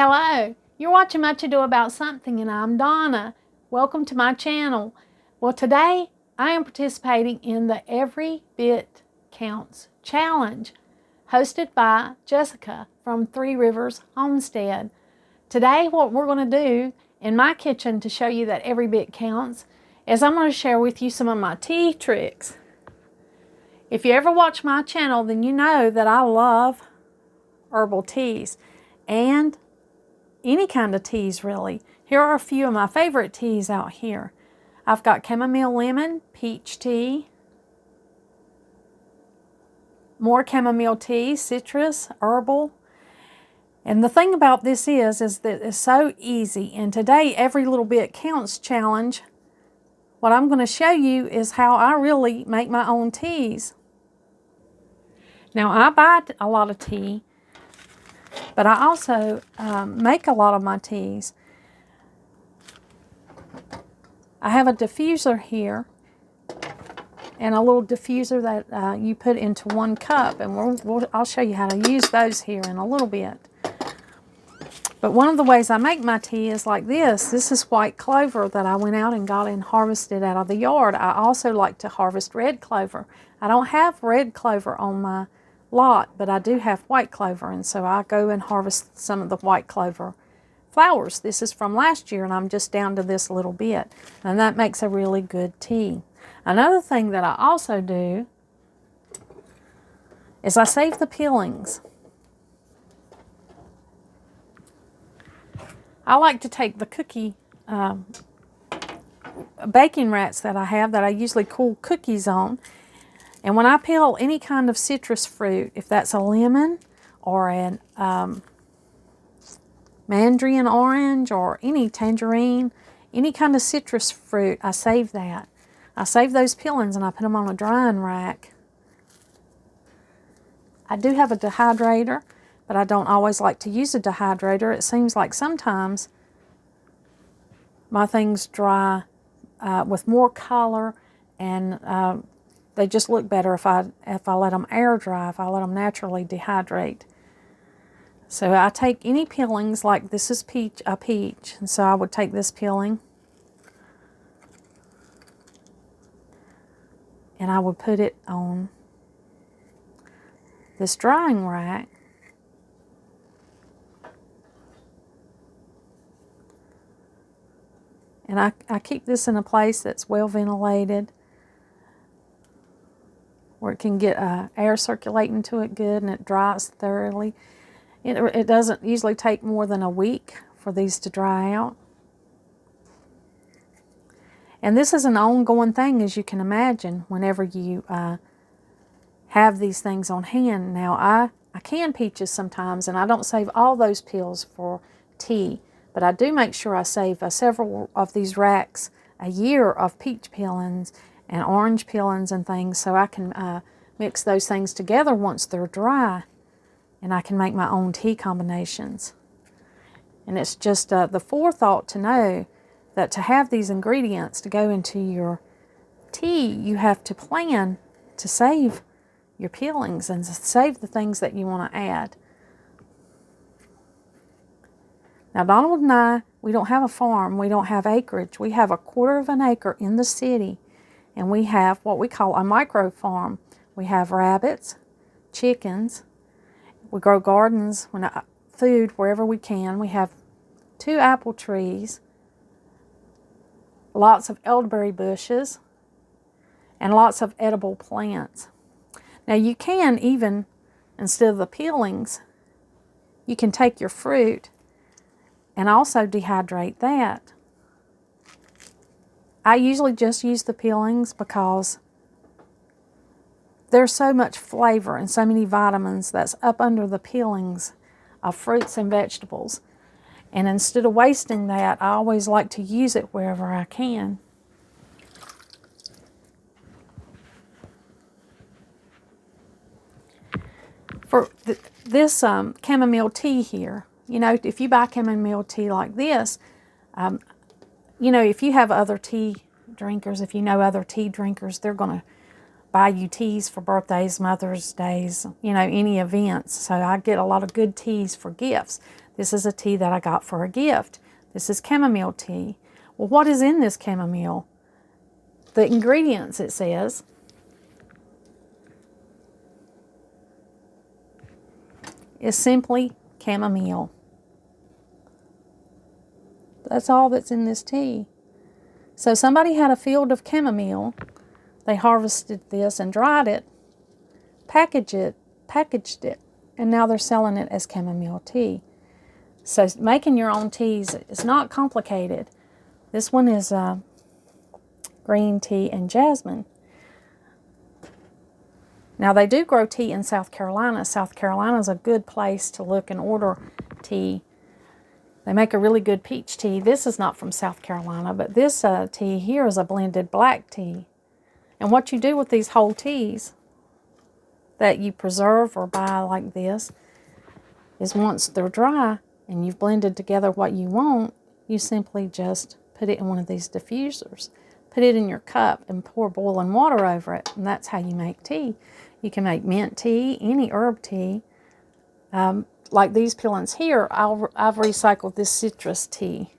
Hello, you're watching Much Ado About Something and I'm Donna. Welcome to my channel. Well, today I am participating in the Every Bit Counts Challenge hosted by Jessica from Three Rivers Homestead. Today what we're going to do in my kitchen to show you that every bit counts is I'm going to share with you some of my tea tricks. If you ever watch my channel, then you know that I love herbal teas and any kind of teas really. Here are a few of my favorite teas out here. I've got chamomile lemon, peach tea, more chamomile tea, citrus, herbal. And the thing about this is that it's so easy. And today, Every Little Bit Counts challenge, what I'm going to show you is how I really make my own teas. Now, I buy a lot of tea, but I also make a lot of my teas. I have a diffuser here and a little diffuser that you put into 1 cup, and I'll show you how to use those here in a little bit. But one of the ways I make my tea is like this. This is white clover that I went out and got and harvested out of the yard. I also like to harvest red clover. I don't have red clover on my lot, but I do have white clover, and so I go and harvest some of the white clover flowers. This is from last year, and I'm just down to this little bit, and that makes a really good tea. Another thing that I also do is I save the peelings. I like to take the cookie baking rats that I have that I usually cool cookies on, and when I peel any kind of citrus fruit, if that's a lemon or an mandarin orange or any tangerine, any kind of citrus fruit, I save that. I save those peelings and I put them on a drying rack. I do have a dehydrator, but I don't always like to use a dehydrator. It seems like sometimes my things dry with more color, and they just look better if I let them air dry, if I let them naturally dehydrate. So I take any peelings, like this is a peach, and so I would take this peeling and I would put it on this drying rack. And I keep this in a place that's well ventilated, where it can get air circulating to it good and it dries thoroughly. It doesn't usually take more than a week for these to dry out. And this is an ongoing thing, as you can imagine, whenever you have these things on hand. Now, I can peaches sometimes, and I don't save all those peels for tea, but I do make sure I save several of these racks a year of peach peelings and orange peelings and things, so I can mix those things together once they're dry, and I can make my own tea combinations. And it's just the forethought to know that to have these ingredients to go into your tea, you have to plan to save your peelings and save the things that you want to add. Now, Donald and I, we don't have a farm. We don't have acreage. We have 1/4 of an acre in the city, and we have what we call a micro farm. We have rabbits, chickens. We grow gardens, food wherever we can. We have 2 apple trees, lots of elderberry bushes, and lots of edible plants. Now, you can even, instead of the peelings, you can take your fruit and also dehydrate that. I usually just use the peelings because there's so much flavor and so many vitamins that's up under the peelings of fruits and vegetables. And instead of wasting that, I always like to use it wherever I can. For this chamomile tea here, you know, if you buy chamomile tea like this, you know, if you have other tea drinkers, if you know other tea drinkers, they're going to buy you teas for birthdays, Mother's Days, you know, any events. So I get a lot of good teas for gifts. This is a tea that I got for a gift. This is chamomile tea. Well, what is in this chamomile? The ingredients, it says, is simply chamomile. That's all that's in this tea. So somebody had a field of chamomile. They harvested this and dried it, packaged it, and now they're selling it as chamomile tea. So making your own teas is not complicated. This one is green tea and jasmine. Now they do grow tea in South Carolina. South Carolina is a good place to look and order tea. They make a really good peach tea. This is not from South Carolina, but this tea here is a blended black tea. And what you do with these whole teas that you preserve or buy like this is once they're dry and you've blended together what you want, you simply just put it in one of these diffusers. Put it in your cup and pour boiling water over it, and that's how you make tea. You can make mint tea, any herb tea. Like these peelings here, I've recycled this citrus tea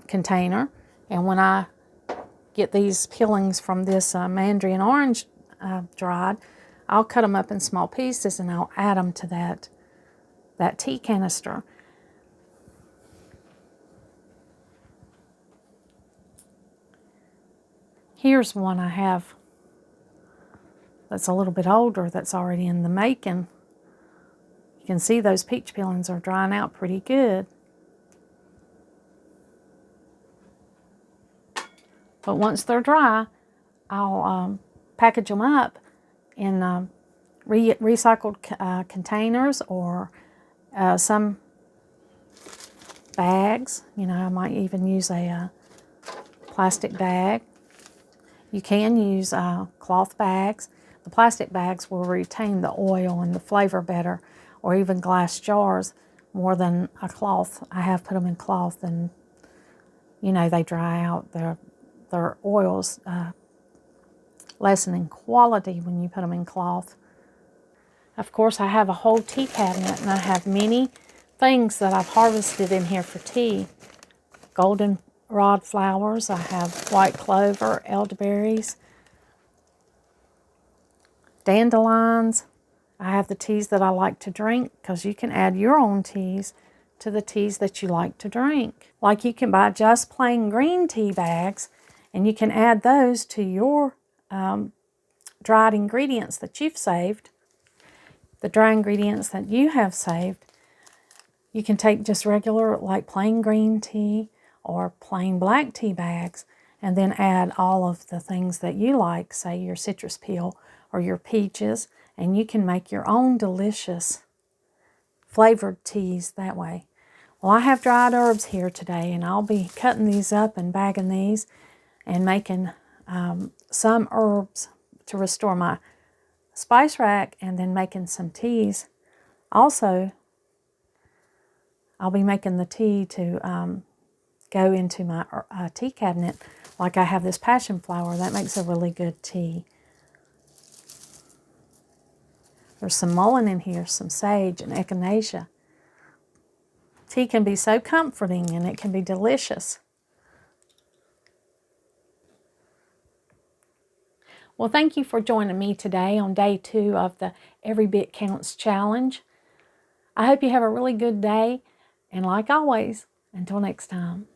container, and when I get these peelings from this mandarin orange dried, I'll cut them up in small pieces and I'll add them to that tea canister. Here's one I have that's a little bit older, that's already in the making. You can see those peach peelings are drying out pretty good. But once they're dry, I'll package them up in recycled containers or some bags. You know, I might even use a plastic bag. You can use cloth bags. The plastic bags will retain the oil and the flavor better, or even glass jars more than a cloth. I have put them in cloth and, you know, they dry out. Their oils lessen in quality when you put them in cloth. Of course, I have a whole tea cabinet and I have many things that I've harvested in here for tea. Goldenrod flowers, I have white clover, elderberries, dandelions. I have the teas that I like to drink, because you can add your own teas to the teas that you like to drink. Like you can buy just plain green tea bags and you can add those to your dried ingredients that you've saved. The dry ingredients that you have saved, you can take just regular, like plain green tea or plain black tea bags, and then add all of the things that you like, say your citrus peel or your peaches, and you can make your own delicious flavored teas that way. Well, I have dried herbs here today, and I'll be cutting these up and bagging these and making some herbs to restore my spice rack, and then making some teas. Also, I'll be making the tea to go into my tea cabinet. Like I have this passion flower, that makes a really good tea. There's some mullein in here, some sage and echinacea. Tea can be so comforting and it can be delicious. Well, thank you for joining me today on day 2 of the Every Bit Counts Challenge. I hope you have a really good day, and like always, until next time.